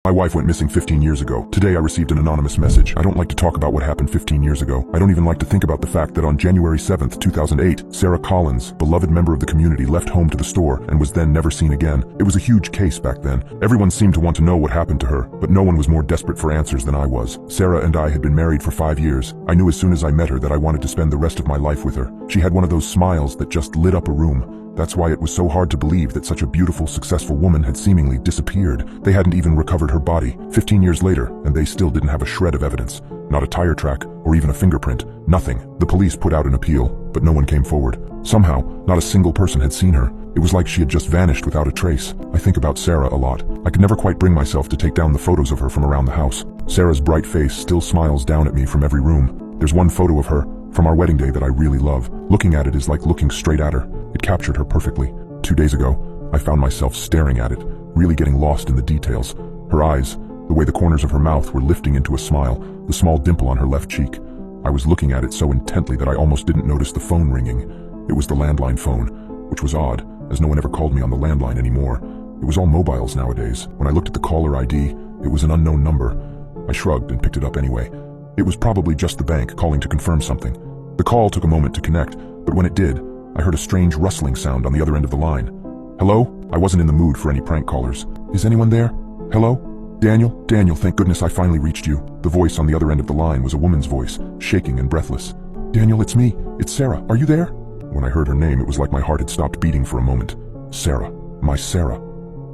My wife went missing 15 years ago. Today I received an anonymous message. I don't like to talk about what happened 15 years ago. I don't even like to think about the fact that on January 7th, 2008, Sarah Collins, beloved member of the community, left home to the store and was then never seen again. It was a huge case back then. Everyone seemed to want to know what happened to her, but no one was more desperate for answers than I was. Sarah and I had been married for 5 years. I knew as soon as I met her that I wanted to spend the rest of my life with her. She had one of those smiles that just lit up a room. That's why it was so hard to believe that such a beautiful, successful woman had seemingly disappeared. They hadn't even recovered her body. 15 years later, and they still didn't have a shred of evidence. Not a tire track, or even a fingerprint. Nothing. The police put out an appeal, but no one came forward. Somehow, not a single person had seen her. It was like she had just vanished without a trace. I think about Sarah a lot. I could never quite bring myself to take down the photos of her from around the house. Sarah's bright face still smiles down at me from every room. There's one photo of her, from our wedding day, that I really love. Looking at it is like looking straight at her. It captured her perfectly. 2 days ago, I found myself staring at it, really getting lost in the details. Her eyes, the way the corners of her mouth were lifting into a smile, the small dimple on her left cheek. I was looking at it so intently that I almost didn't notice the phone ringing. It was the landline phone, which was odd, as no one ever called me on the landline anymore. It was all mobiles nowadays. When I looked at the caller ID, it was an unknown number. I shrugged and picked it up anyway. It was probably just the bank calling to confirm something. The call took a moment to connect, but when it did, I heard a strange rustling sound on the other end of the line. Hello? I wasn't in the mood for any prank callers. Is anyone there? Hello? Daniel? Daniel, thank goodness I finally reached you. The voice on the other end of the line was a woman's voice, shaking and breathless. Daniel, it's me. It's Sarah. Are you there? When I heard her name, it was like my heart had stopped beating for a moment. Sarah. My Sarah.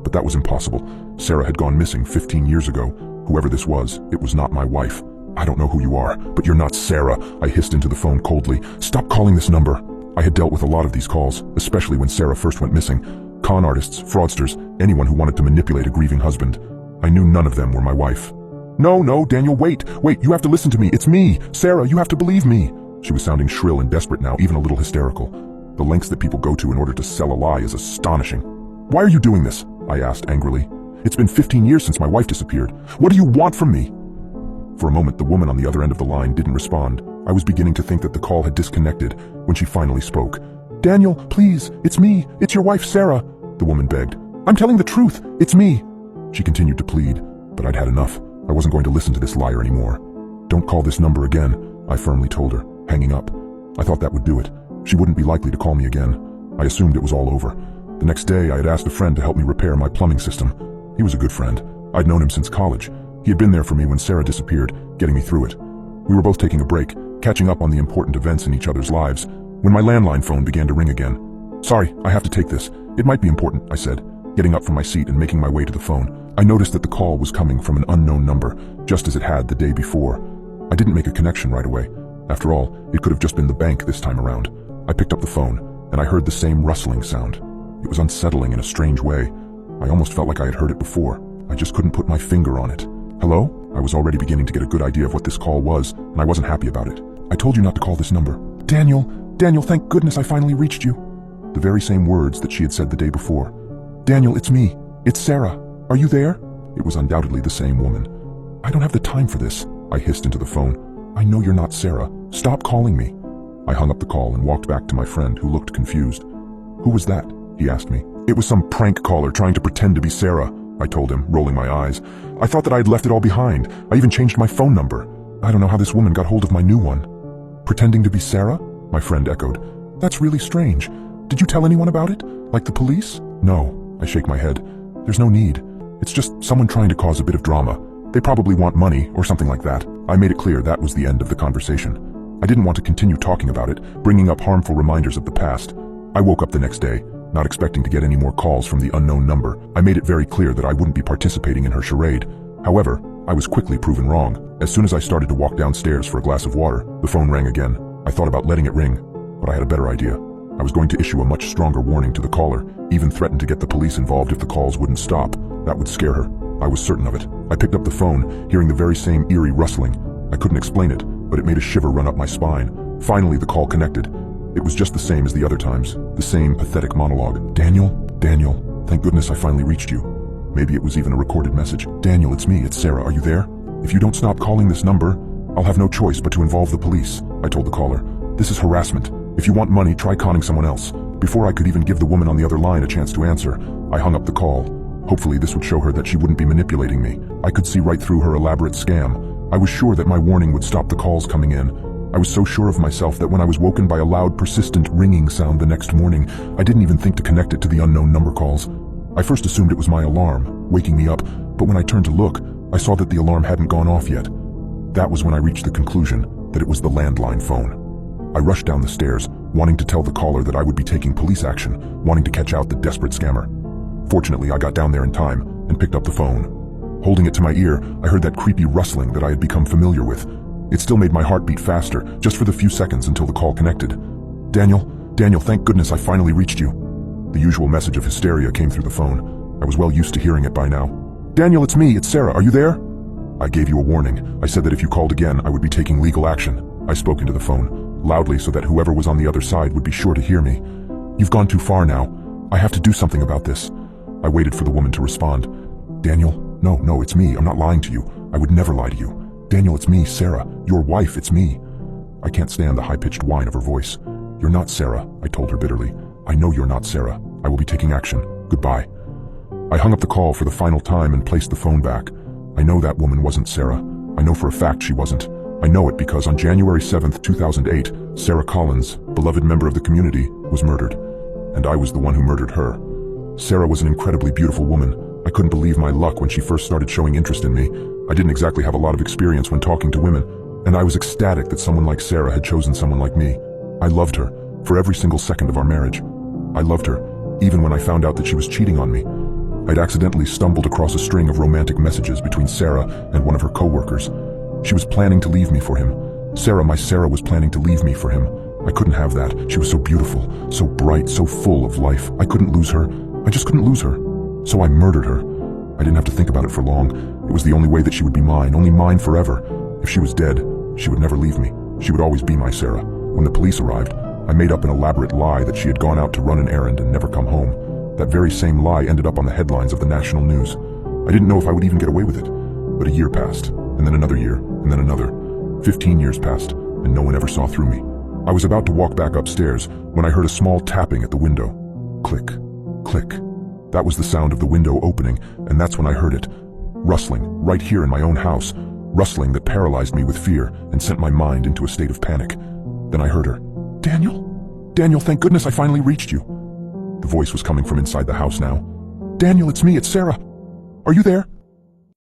But that was impossible. Sarah had gone missing 15 years ago. Whoever this was, it was not my wife. I don't know who you are, but you're not Sarah, I hissed into the phone coldly. Stop calling this number. I had dealt with a lot of these calls, especially when Sarah first went missing. Con artists, fraudsters, anyone who wanted to manipulate a grieving husband. I knew none of them were my wife. No, Daniel, wait, you have to listen to me. It's me. Sarah, you have to believe me. She was sounding shrill and desperate now, even a little hysterical. The lengths that people go to in order to sell a lie is astonishing. Why are you doing this? I asked angrily. It's been 15 years since my wife disappeared. What do you want from me? For a moment, the woman on the other end of the line didn't respond. I was beginning to think that the call had disconnected when she finally spoke. Daniel, please, it's me. It's your wife, Sarah, the woman begged. I'm telling the truth. It's me. She continued to plead, but I'd had enough. I wasn't going to listen to this liar anymore. Don't call this number again, I firmly told her, hanging up. I thought that would do it. She wouldn't be likely to call me again. I assumed it was all over. The next day, I had asked a friend to help me repair my plumbing system. He was a good friend. I'd known him since college. He had been there for me when Sarah disappeared, getting me through it. We were both taking a break, catching up on the important events in each other's lives, when my landline phone began to ring again. Sorry, I have to take this. It might be important, I said, getting up from my seat and making my way to the phone. I noticed that the call was coming from an unknown number, just as it had the day before. I didn't make a connection right away. After all, it could have just been the bank this time around. I picked up the phone, and I heard the same rustling sound. It was unsettling in a strange way. I almost felt like I had heard it before. I just couldn't put my finger on it. Hello? I was already beginning to get a good idea of what this call was, and I wasn't happy about it. I told you not to call this number. Daniel, thank goodness I finally reached you. The very same words that she had said the day before. Daniel, it's me. It's Sarah. Are you there? It was undoubtedly the same woman. I don't have the time for this, I hissed into the phone. I know you're not Sarah. Stop calling me. I hung up the call and walked back to my friend, who looked confused. Who was that? He asked me. It was some prank caller trying to pretend to be Sarah, I told him, rolling my eyes. I thought that I had left it all behind. I even changed my phone number. I don't know how this woman got hold of my new one. Pretending to be Sarah? My friend echoed. That's really strange. Did you tell anyone about it? Like the police? No, I shake my head. There's no need. It's just someone trying to cause a bit of drama. They probably want money or something like that. I made it clear that was the end of the conversation. I didn't want to continue talking about it, bringing up harmful reminders of the past. I woke up the next day, not expecting to get any more calls from the unknown number. I made it very clear that I wouldn't be participating in her charade. However, I was quickly proven wrong. As soon as I started to walk downstairs for a glass of water, the phone rang again. I thought about letting it ring, but I had a better idea. I was going to issue a much stronger warning to the caller, even threaten to get the police involved if the calls wouldn't stop. That would scare her. I was certain of it. I picked up the phone, hearing the very same eerie rustling. I couldn't explain it, but it made a shiver run up my spine. Finally, the call connected. It was just the same as the other times, the same pathetic monologue. Daniel, thank goodness I finally reached you. Maybe it was even a recorded message. Daniel, it's me, it's Sarah, are you there? If you don't stop calling this number, I'll have no choice but to involve the police, I told the caller. This is harassment. If you want money, try conning someone else. Before I could even give the woman on the other line a chance to answer, I hung up the call. Hopefully this would show her that she wouldn't be manipulating me. I could see right through her elaborate scam. I was sure that my warning would stop the calls coming in. I was so sure of myself that when I was woken by a loud, persistent ringing sound the next morning, I didn't even think to connect it to the unknown number calls. I first assumed it was my alarm, waking me up, but when I turned to look, I saw that the alarm hadn't gone off yet. That was when I reached the conclusion that it was the landline phone. I rushed down the stairs, wanting to tell the caller that I would be taking police action, wanting to catch out the desperate scammer. Fortunately, I got down there in time and picked up the phone. Holding it to my ear, I heard that creepy rustling that I had become familiar with. It still made my heart beat faster, just for the few seconds until the call connected. Daniel, thank goodness I finally reached you." The usual message of hysteria came through the phone. I was well used to hearing it by now. "Daniel, it's me, it's Sarah, are you there?" "I gave you a warning. I said that if you called again, I would be taking legal action." I spoke into the phone, loudly so that whoever was on the other side would be sure to hear me. "You've gone too far now. I have to do something about this." I waited for the woman to respond. "Daniel, no, it's me. I'm not lying to you. I would never lie to you. Daniel, it's me, Sarah. Your wife, it's me." I can't stand the high-pitched whine of her voice. "You're not Sarah," I told her bitterly. "I know you're not Sarah. I will be taking action. Goodbye." I hung up the call for the final time and placed the phone back. I know that woman wasn't Sarah. I know for a fact she wasn't. I know it because on January 7th, 2008, Sarah Collins, beloved member of the community, was murdered. And I was the one who murdered her. Sarah was an incredibly beautiful woman. I couldn't believe my luck when she first started showing interest in me. I didn't exactly have a lot of experience when talking to women, and I was ecstatic that someone like Sarah had chosen someone like me. I loved her for every single second of our marriage. I loved her, even when I found out that she was cheating on me. I'd accidentally stumbled across a string of romantic messages between Sarah and one of her co-workers. She was planning to leave me for him. My Sarah was planning to leave me for him. I couldn't have that. She was so beautiful, so bright, so full of life. I couldn't lose her. I just couldn't lose her. So I murdered her. I didn't have to think about it for long. It was the only way that she would be mine, only mine forever. If she was dead, she would never leave me. She would always be my Sarah. When the police arrived, I made up an elaborate lie that she had gone out to run an errand and never come home. That very same lie ended up on the headlines of the national news. I didn't know if I would even get away with it. But a year passed, and then another year, and then another. 15 years passed, and no one ever saw through me. I was about to walk back upstairs when I heard a small tapping at the window. Click, click. That was the sound of the window opening, and that's when I heard it. Rustling, right here in my own house. Rustling that paralyzed me with fear and sent my mind into a state of panic. Then I heard her. Daniel, thank goodness I finally reached you." The voice was coming from inside the house now. "Daniel, it's me, it's Sarah. Are you there?"